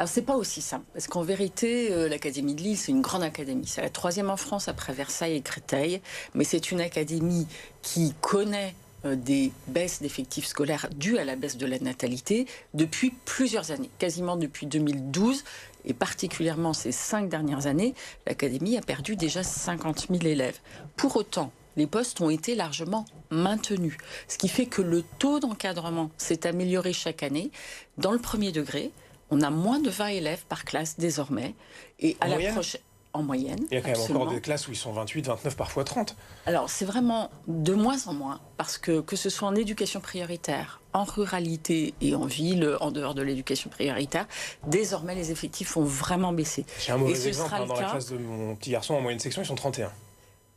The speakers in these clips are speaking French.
Alors, c'est pas aussi simple, parce qu'en vérité, l'Académie de Lille, c'est une grande académie. C'est la 3e en France après Versailles et Créteil, mais c'est une académie qui connaît des baisses d'effectifs scolaires dues à la baisse de la natalité depuis plusieurs années, quasiment depuis 2012, et particulièrement ces 5 dernières années, l'Académie a perdu déjà 50 000 élèves. Pour autant, les postes ont été largement maintenus, ce qui fait que le taux d'encadrement s'est amélioré chaque année. Dans le premier degré, on a moins de 20 élèves par classe désormais. Et à la prochaine, en moyenne. Il y a quand même encore des classes où ils sont 28, 29, parfois 30. Alors, c'est vraiment de moins en moins, parce que ce soit en éducation prioritaire, en ruralité et en ville, en dehors de l'éducation prioritaire, désormais, les effectifs ont vraiment baissé. J'ai un mauvais exemple, dans la classe de mon petit garçon, en moyenne section, ils sont 31.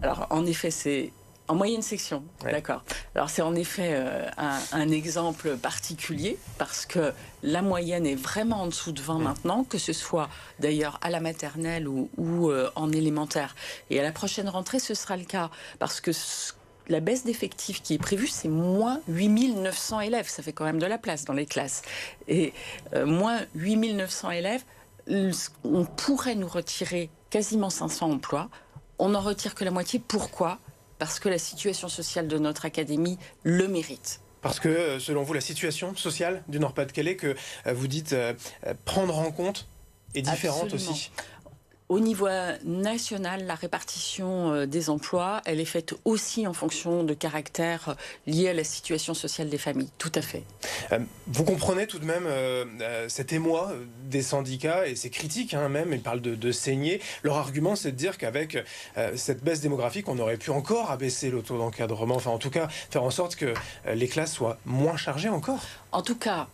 Alors, en effet, c'est en moyenne section, ouais. D'accord. Alors, c'est en effet un exemple particulier, parce que la moyenne est vraiment en dessous de 20 maintenant, que ce soit d'ailleurs à la maternelle ou en élémentaire. Et à la prochaine rentrée, ce sera le cas, parce que la baisse d'effectifs qui est prévue, c'est moins 8 900 élèves. Ça fait quand même de la place dans les classes. Et moins 8 900 élèves, on pourrait nous retirer quasiment 500 emplois. On n'en retire que la moitié. Pourquoi ? Parce que la situation sociale de notre académie le mérite. Parce que, selon vous, la situation sociale du Nord-Pas-de-Calais que vous dites prendre en compte est différente. Absolument. Aussi. Au niveau national, la répartition des emplois, elle est faite aussi en fonction de caractères liés à la situation sociale des familles. Tout à fait. Vous comprenez tout de même cet émoi des syndicats et ces critiques, même, ils parlent de saigner. Leur argument, c'est de dire qu'avec cette baisse démographique, on aurait pu encore abaisser le taux d'encadrement, enfin en tout cas faire en sorte que les classes soient moins chargées encore. En tout cas,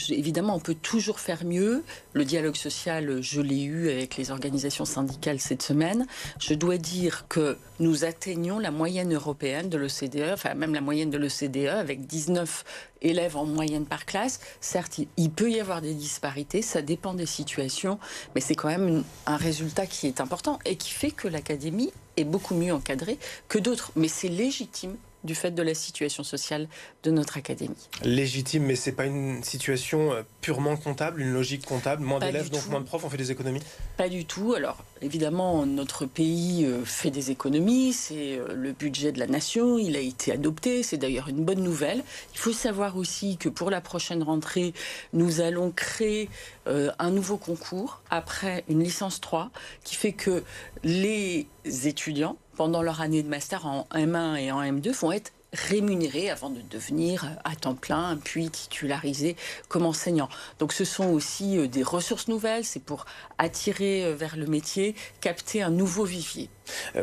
évidemment, on peut toujours faire mieux. Le dialogue social, je l'ai eu avec les organisations syndicales cette semaine. Je dois dire que nous atteignons la moyenne européenne de l'OCDE, enfin même la moyenne de l'OCDE, avec 19 élèves en moyenne par classe. Certes, il peut y avoir des disparités, ça dépend des situations, mais c'est quand même un résultat qui est important et qui fait que l'académie est beaucoup mieux encadrée que d'autres. Mais c'est légitime du fait de la situation sociale de notre académie. Légitime, mais c'est pas une situation purement comptable, une logique comptable, moins d'élèves, donc moins de profs, on fait des économies? Pas du tout. Alors, évidemment, notre pays fait des économies, c'est le budget de la nation, il a été adopté, c'est d'ailleurs une bonne nouvelle. Il faut savoir aussi que pour la prochaine rentrée, nous allons créer un nouveau concours, après une licence 3, qui fait que les étudiants, pendant leur année de master en M1 et en M2, vont être rémunérés avant de devenir à temps plein, puis titularisés comme enseignants. Donc ce sont aussi des ressources nouvelles, c'est pour attirer vers le métier, capter un nouveau vivier.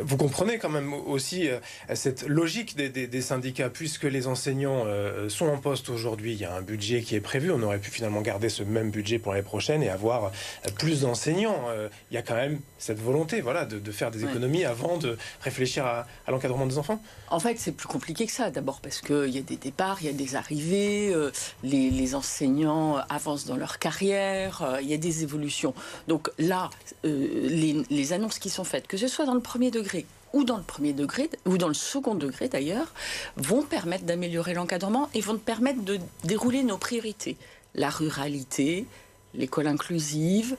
Vous comprenez quand même aussi cette logique des syndicats, puisque les enseignants sont en poste aujourd'hui, il y a un budget qui est prévu, on aurait pu finalement garder ce même budget pour l'année prochaine et avoir plus d'enseignants. Il y a quand même cette volonté de faire des économies avant de réfléchir à l'encadrement des enfants. En fait, c'est plus compliqué que ça. D'abord parce qu'il y a des départs, il y a des arrivées, les enseignants avancent dans leur carrière, il y a des évolutions. Donc là, les annonces qui sont faites, que ce soit dans le premier degré ou dans le premier degré, ou dans le second degré d'ailleurs, vont permettre d'améliorer l'encadrement et vont permettre de dérouler nos priorités. La ruralité, l'école inclusive,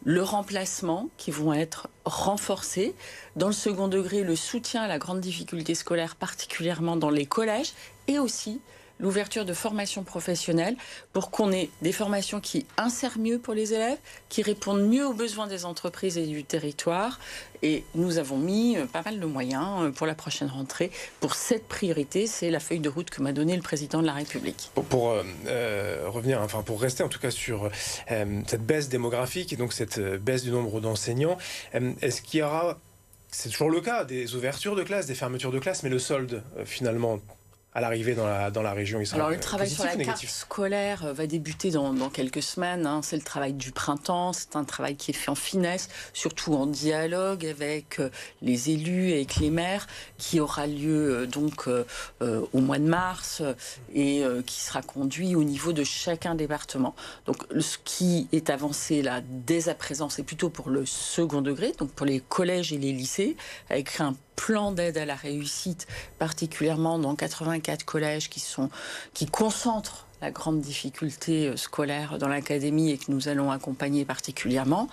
le remplacement qui vont être renforcés. Dans le second degré, le soutien à la grande difficulté scolaire, particulièrement dans les collèges, et aussi l'ouverture de formations professionnelles pour qu'on ait des formations qui insèrent mieux pour les élèves, qui répondent mieux aux besoins des entreprises et du territoire. Et nous avons mis pas mal de moyens pour la prochaine rentrée. Pour cette priorité, c'est la feuille de route que m'a donnée le président de la République. Pour rester en tout cas sur cette baisse démographique et donc cette baisse du nombre d'enseignants, est-ce qu'il y aura, c'est toujours le cas, des ouvertures de classes, des fermetures de classes, mais le solde finalement à l'arrivée dans la région, il sera Alors le travail sur la carte scolaire va débuter dans quelques semaines. C'est le travail du printemps, c'est un travail qui est fait en finesse, surtout en dialogue avec les élus, avec les maires, qui aura lieu au mois de mars et qui sera conduit au niveau de chacun département. Donc ce qui est avancé là dès à présent, c'est plutôt pour le second degré, donc pour les collèges et les lycées, avec un plan d'aide à la réussite, particulièrement dans 84 collèges qui concentrent la grande difficulté scolaire dans l'académie et que nous allons accompagner particulièrement.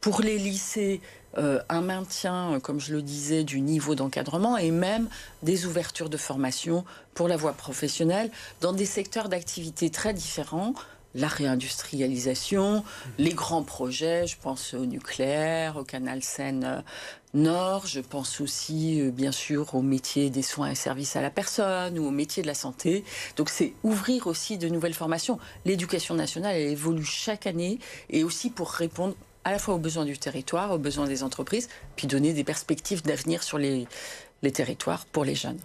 Pour les lycées, un maintien, comme je le disais, du niveau d'encadrement et même des ouvertures de formation pour la voie professionnelle dans des secteurs d'activité très différents. La réindustrialisation, les grands projets, je pense au nucléaire, au canal Seine-Nord, je pense aussi bien sûr au métier des soins et services à la personne ou au métier de la santé. Donc c'est ouvrir aussi de nouvelles formations. L'éducation nationale, elle évolue chaque année et aussi pour répondre à la fois aux besoins du territoire, aux besoins des entreprises, puis donner des perspectives d'avenir sur les territoires pour les jeunes.